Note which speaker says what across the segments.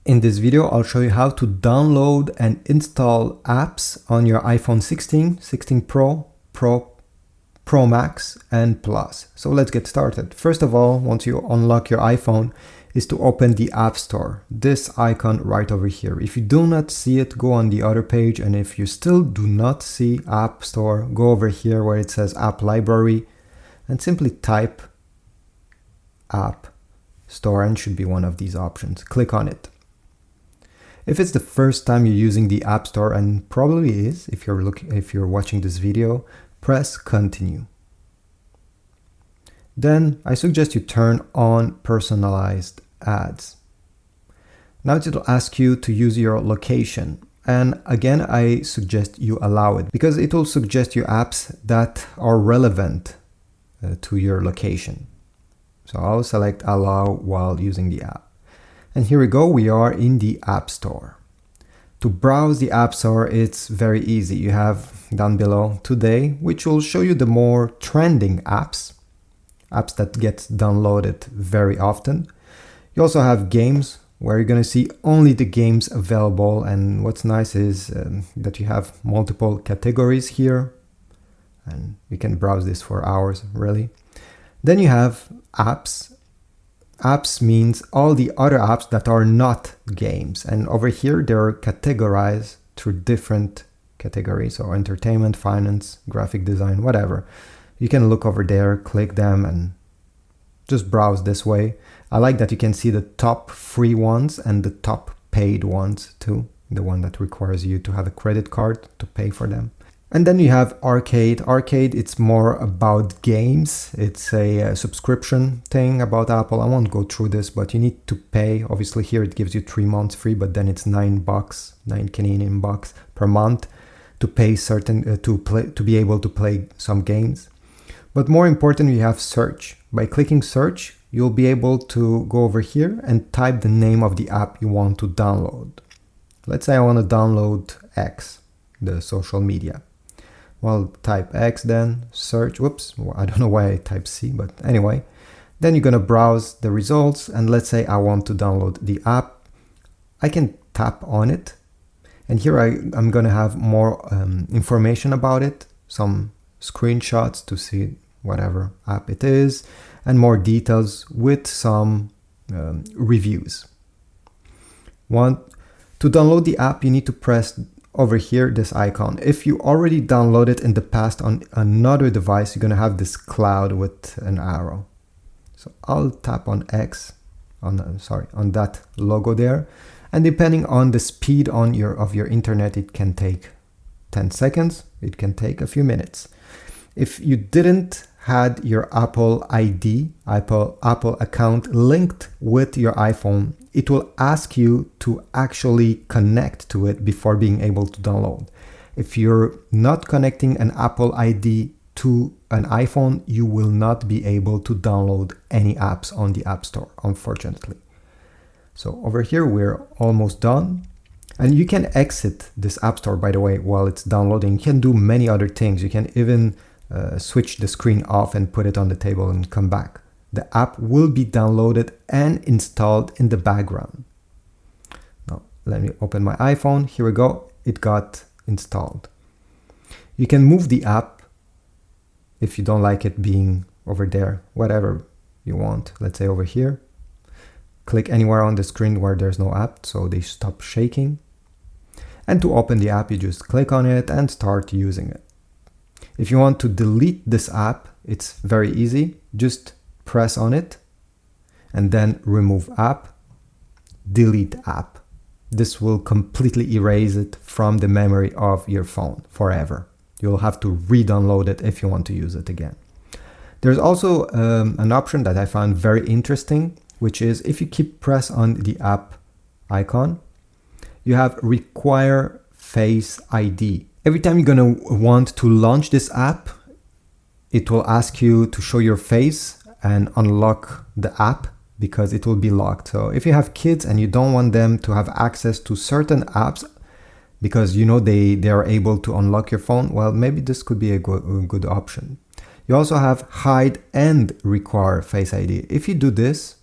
Speaker 1: In this video, I'll show you how to download and install apps on your iPhone 16, 16 Pro, Pro Max, and Plus. So let's get started. First of all, once you unlock your iPhone, is to open the App Store. This icon right over here. If you do not see it, go on the other page. And if you still do not see App Store, go over here where it says App Library and simply type App Store, and should be one of these options. Click on it. If it's the first time you're using the App Store, and probably is if you're watching this video, press Continue. Then I suggest you turn on personalized ads. Now it'll ask you to use your location. And again, I suggest you allow it because it will suggest you apps that are relevant to your location. So I'll select allow while using the app. And here we go, we are in the App Store. To browse the App Store, it's very easy. You have down below Today, which will show you the more trending apps that get downloaded very often. You also have Games, where you're going to see only the games available. And what's nice is that you have multiple categories here. And you can browse this for hours, really. Then you have Apps. Apps means all the other apps that are not games. And over here, they're categorized through different categories. So entertainment, finance, graphic design, whatever. You can look over there, click them, and just browse this way. I like that you can see the top free ones and the top paid ones too. The one that requires you to have a credit card to pay for them. And then you have Arcade. Arcade, it's more about games. It's a subscription thing about Apple. I won't go through this, but you need to pay. Obviously here it gives you 3 months free, but then it's $9, 9 Canadian bucks per month to pay to be able to play some games. But more important, you have search. By clicking search, you'll be able to go over here and type the name of the app you want to download. Let's say I want to download X, the social media. Well, type X, then search. Whoops, I don't know why I type C, but anyway. Then you're going to browse the results, and let's say I want to download the app. I can tap on it, and here I'm going to have more information about it, some screenshots to see whatever app it is, and more details with some reviews. To download the app, you need to press over here this icon. If you already downloaded in the past on another device, you're going to have this cloud with an arrow. So I'll tap on X, on that logo there, and depending on the speed of your internet, it can take 10 seconds, it can take a few minutes. If you didn't had your Apple ID, Apple account linked with your iPhone, it will ask you to actually connect to it before being able to download. If you're not connecting an Apple ID to an iPhone, you will not be able to download any apps on the App Store, unfortunately. So over here, we're almost done. And you can exit this App Store, by the way, while it's downloading. You can do many other things. You can even switch the screen off and put it on the table and come back. The app will be downloaded and installed in the background. Now, let me open my iPhone. Here we go. It got installed. You can move the app if you don't like it being over there, whatever you want. Let's say over here. Click anywhere on the screen where there's no app, so they stop shaking. And to open the app, you just click on it and start using it. If you want to delete this app, it's very easy. Just press on it and then remove app, delete app. This will completely erase it from the memory of your phone forever. You'll have to re-download it if you want to use it again. There's also an option that I found very interesting, which is if you keep press on the app icon, you have require Face ID. Every time you're going to want to launch this app, it will ask you to show your face and unlock the app because it will be locked. So if you have kids and you don't want them to have access to certain apps because you know they are able to unlock your phone, well, maybe this could be a good option. You also have hide and require Face ID. If you do this,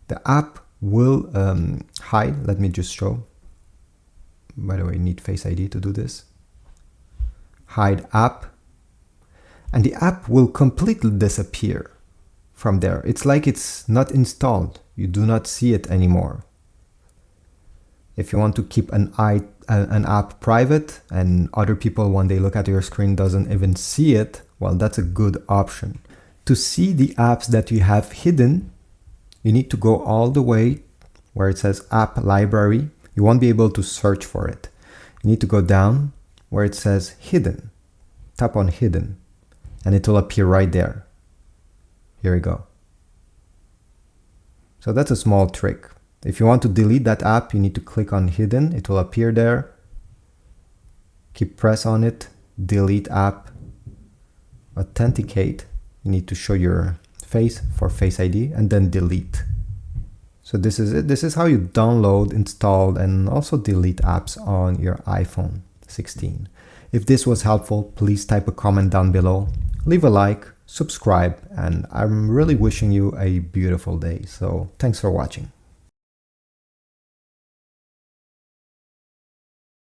Speaker 1: the app will hide. Let me just show. By the way, you need Face ID to do this. Hide app. And the app will completely disappear from there. It's like it's not installed. You do not see it anymore. If you want to keep an app private and other people, when they look at your screen, doesn't even see it, well, that's a good option. To see the apps that you have hidden, you need to go all the way where it says App Library. You won't be able to search for it. You need to go down where it says Hidden. Tap on Hidden, and it will appear right there. Here we go. So that's a small trick. If you want to delete that app, you need to click on Hidden. It will appear there. Press on it, delete app, authenticate. You need to show your face for Face ID, and then delete. So this is it. This is how you download, install, and also delete apps on your iPhone 16. If this was helpful, please type a comment down below, leave a like, subscribe, and I'm really wishing you a beautiful day. So thanks for watching.